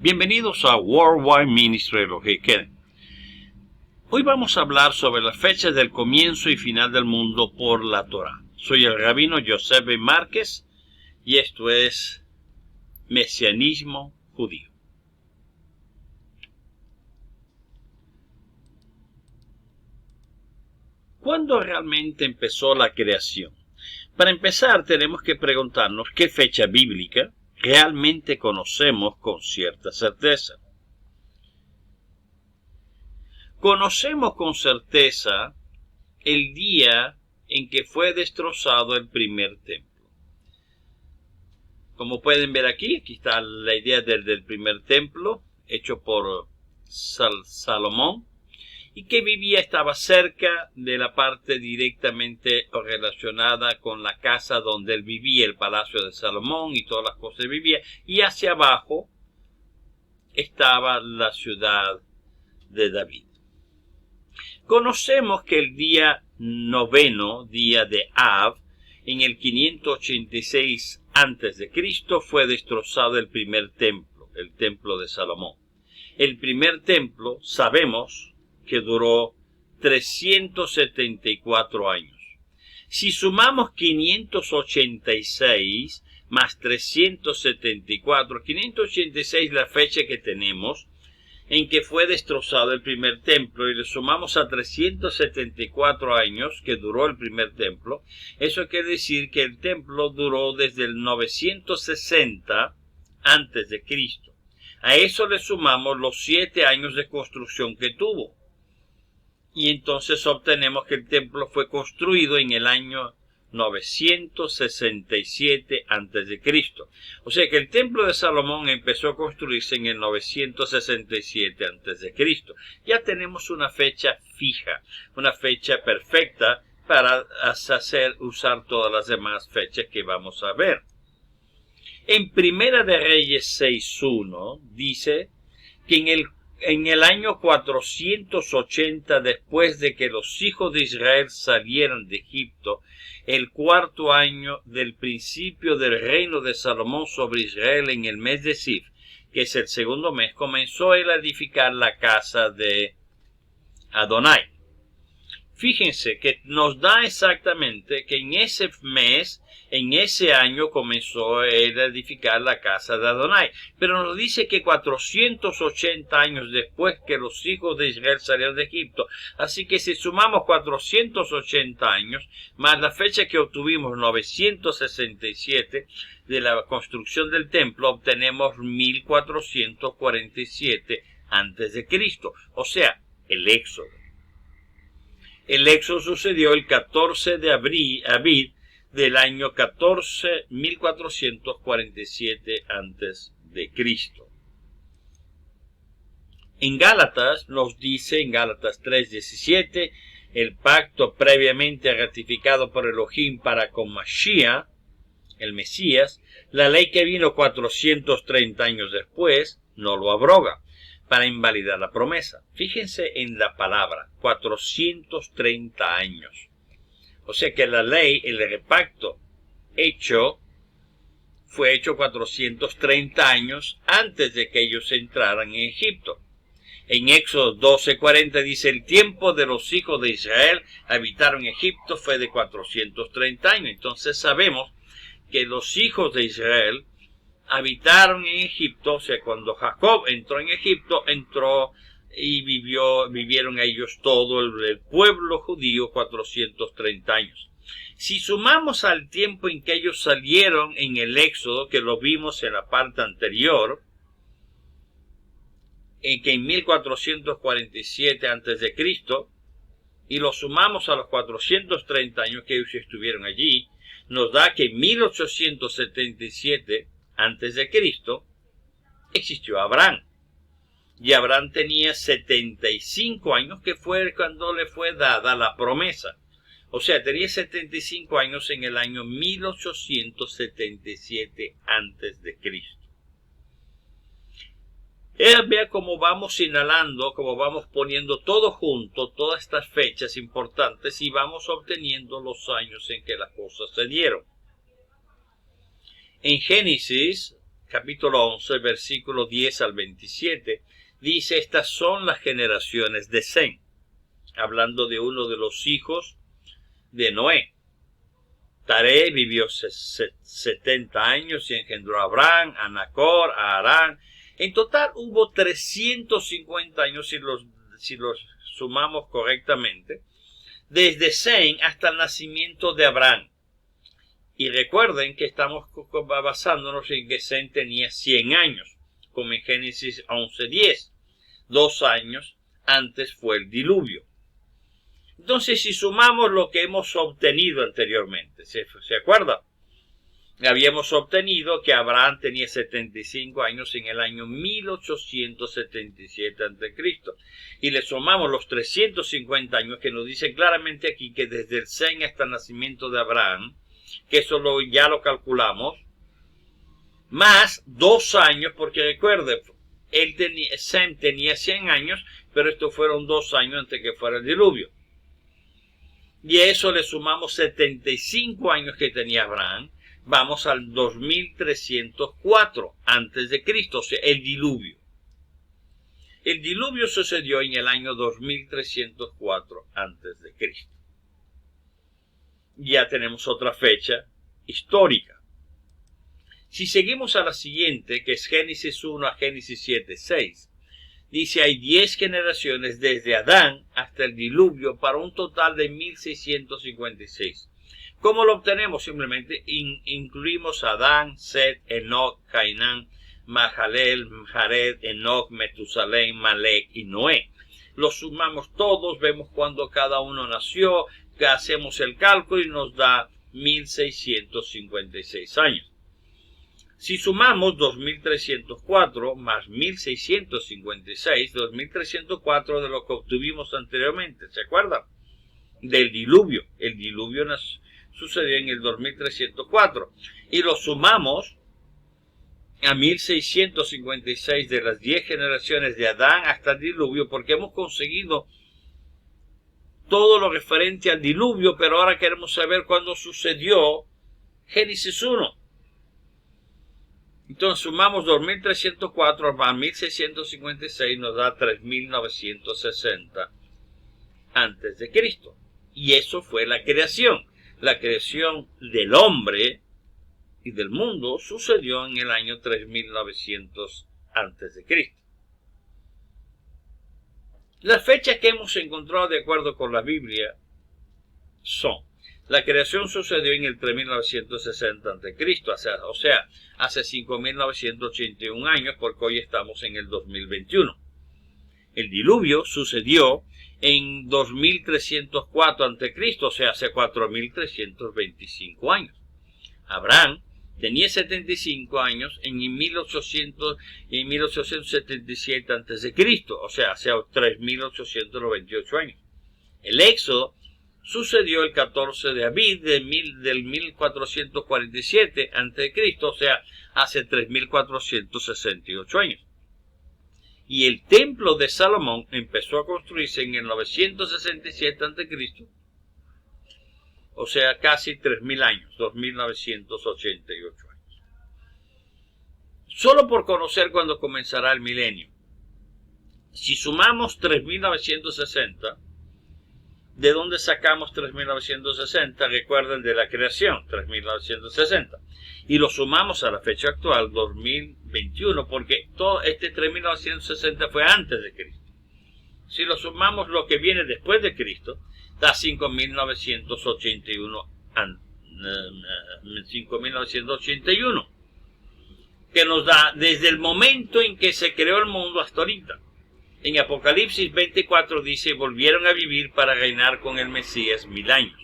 Bienvenidos a Worldwide Ministry Elohim Kenneth. Hoy vamos a hablar sobre las fechas del comienzo y final del mundo por la Torah. Soy el rabino Joseph B. Márquez y esto es Mesianismo Judío. ¿Cuándo realmente empezó la creación? Para empezar, tenemos que preguntarnos qué fecha bíblica realmente conocemos con cierta certeza. Conocemos con certeza el día en que fue destrozado el primer templo. Como pueden ver aquí está la idea del primer templo, hecho por Salomón, y que estaba cerca de la parte directamente relacionada con la casa donde él vivía, el palacio de Salomón y todas las cosas que vivía, y hacia abajo estaba la ciudad de David. Conocemos que el día noveno, día de Av, en el 586 a.C., fue destrozado el primer templo, el templo de Salomón. El primer templo, sabemos que duró 374 años. Si sumamos 586 más 374, 586 la fecha que tenemos en que fue destrozado el primer templo, y le sumamos a 374 años que duró el primer templo, eso quiere decir que el templo duró desde el 960 a.C. A eso le sumamos los 7 años de construcción que tuvo. Y entonces obtenemos que el templo fue construido en el año 967 a.C. O sea que el templo de Salomón empezó a construirse en el 967 a.C. Ya tenemos una fecha fija, una fecha perfecta para usar todas las demás fechas que vamos a ver. En Primera de Reyes 6.1 dice que en el año 480 después de que los hijos de Israel salieran de Egipto, el cuarto año del principio del reino de Salomón sobre Israel, en el mes de Sif, que es el segundo mes, comenzó él a edificar la casa de Adonai. Fíjense que nos da exactamente que en ese mes, en ese año, comenzó él a edificar la casa de Adonai. Pero nos dice que 480 años después que los hijos de Israel salieron de Egipto. Así que si sumamos 480 años, más la fecha que obtuvimos, 967, de la construcción del templo, obtenemos 1447 a.C. O sea, el Éxodo. El éxodo sucedió el 14 de Abid del año 1447 a.C. En Gálatas nos dice, en Gálatas 3:17, el pacto previamente ratificado por Elohim para con Mashiach, el Mesías, la ley que vino 430 años después, no lo abroga para invalidar la promesa. Fíjense en la palabra, 430 años. O sea que la ley, el repacto fue hecho 430 años antes de que ellos entraran en Egipto. En Éxodo 12:40 dice, el tiempo de los hijos de Israel habitaron en Egipto fue de 430 años. Entonces sabemos que los hijos de Israel habitaron en Egipto, o sea, cuando Jacob entró en Egipto, entró y vivieron ellos todo el pueblo judío 430 años. Si sumamos al tiempo en que ellos salieron en el Éxodo, que lo vimos en la parte anterior, en que en 1447 a.C., y lo sumamos a los 430 años que ellos estuvieron allí, nos da que en 1877 antes de Cristo existió Abraham, y Abraham tenía 75 años, que fue cuando le fue dada la promesa. O sea, tenía 75 años en el año 1877 antes de Cristo. Vea cómo vamos señalando, cómo vamos poniendo todo junto, todas estas fechas importantes, y vamos obteniendo los años en que las cosas se dieron. En Génesis capítulo 11, versículo 10 al 27, dice: estas son las generaciones de Sem, hablando de uno de los hijos de Noé. Taré vivió 70 años y engendró a Abraham, a Nacor, a Harán. En total hubo 350 años, si los sumamos correctamente, desde Sem hasta el nacimiento de Abraham. Y recuerden que estamos basándonos en que Sem tenía 100 años, como en Génesis 11:10. 2 años antes fue el diluvio. Entonces, si sumamos lo que hemos obtenido anteriormente, ¿se acuerdan? Habíamos obtenido que Abraham tenía 75 años en el año 1877 a.C. Y le sumamos los 350 años que nos dice claramente aquí que desde el Sem hasta el nacimiento de Abraham, que eso ya lo calculamos, más 2 años, porque recuerden, Sem tenía 100 años, pero estos fueron 2 años antes que fuera el diluvio. Y a eso le sumamos 75 años que tenía Abraham, vamos al 2304 antes de Cristo, o sea, el diluvio. El diluvio sucedió en el año 2304 antes de Cristo. Ya tenemos otra fecha histórica. Si seguimos a la siguiente, que es Génesis 1 a Génesis 7:6, dice: hay 10 generaciones desde Adán hasta el diluvio para un total de 1656. ¿Cómo lo obtenemos? Simplemente incluimos a Adán, Set, Enoc, Cainán, Mahalalel, Jared, Enoc, Metusalén, Malek y Noé. Los sumamos todos, vemos cuándo cada uno nació, que hacemos el cálculo y nos da 1656 años. Si sumamos 2304 más 1656, 2304 de lo que obtuvimos anteriormente, ¿se acuerdan? Del diluvio. El diluvio sucedió en el 2304. Y lo sumamos a 1656 de las 10 generaciones de Adán hasta el diluvio, porque hemos conseguido todo lo referente al diluvio, pero ahora queremos saber cuándo sucedió Génesis 1. Entonces sumamos 2304 más 1656, nos da 3960 antes de Cristo. Y eso fue la creación. La creación del hombre y del mundo sucedió en el año 3900 antes de Cristo. Las fechas que hemos encontrado de acuerdo con la Biblia son: la creación sucedió en el 3960 a.C., o sea, hace 5981 años, porque hoy estamos en el 2021. El diluvio sucedió en 2304 a.C., o sea, hace 4325 años. Abraham tenía 75 años en 1877 a.C., o sea, hace 3898 años. El Éxodo sucedió el 14 de Abib del 1447 a.C., o sea, hace 3468 años. Y el templo de Salomón empezó a construirse en el 967 a.C., o sea, casi 3000 años, 2988 años. Solo por conocer cuándo comenzará el milenio. Si sumamos 3960, ¿de dónde sacamos 3960? Recuerden, de la creación, 3960. Y lo sumamos a la fecha actual, 2021, porque todo este 3960 fue antes de Cristo. Si lo sumamos lo que viene después de Cristo, da 5981, que nos da desde el momento en que se creó el mundo hasta ahorita. En Apocalipsis 24 dice: volvieron a vivir para reinar con el Mesías 1000 años.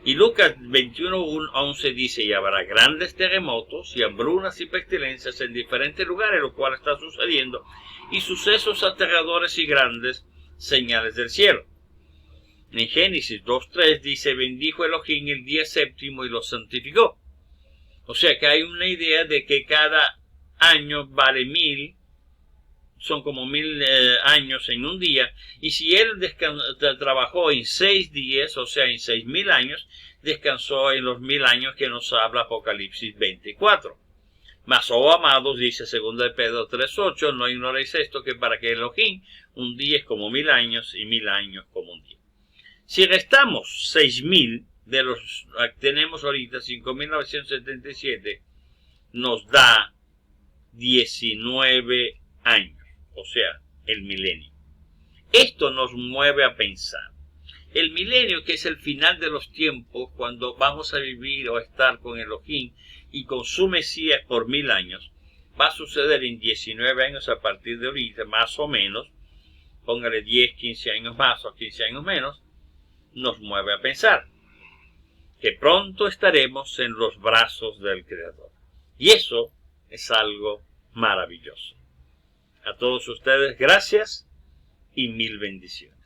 Y Lucas 21:11 dice: y habrá grandes terremotos y hambrunas y pestilencias en diferentes lugares, lo cual está sucediendo, y sucesos aterradores y grandes señales del cielo. En Génesis 2:3 dice: bendijo Elohim el día séptimo y lo santificó. O sea que hay una idea de que cada año vale 1000, son como 1000 años en un día, y si él trabajó en 6 días, o sea en 6000 años, descansó en los 1000 años que nos habla Apocalipsis 24. Mas, oh amados, dice 2 de Pedro 3:8, no ignoréis esto, que para que Elohim un día es como 1000 años y 1000 años como un día. Si restamos 6000 de los que tenemos ahorita, 5977, nos da 19 años, o sea, el milenio. Esto nos mueve a pensar. El milenio, que es el final de los tiempos, cuando vamos a vivir o a estar con Elohim y con su Mesías por 1000 años, va a suceder en 19 años a partir de ahorita, más o menos, póngale 10, 15 años más o 15 años menos, nos mueve a pensar que pronto estaremos en los brazos del Creador. Y eso es algo maravilloso. A todos ustedes, gracias y mil bendiciones.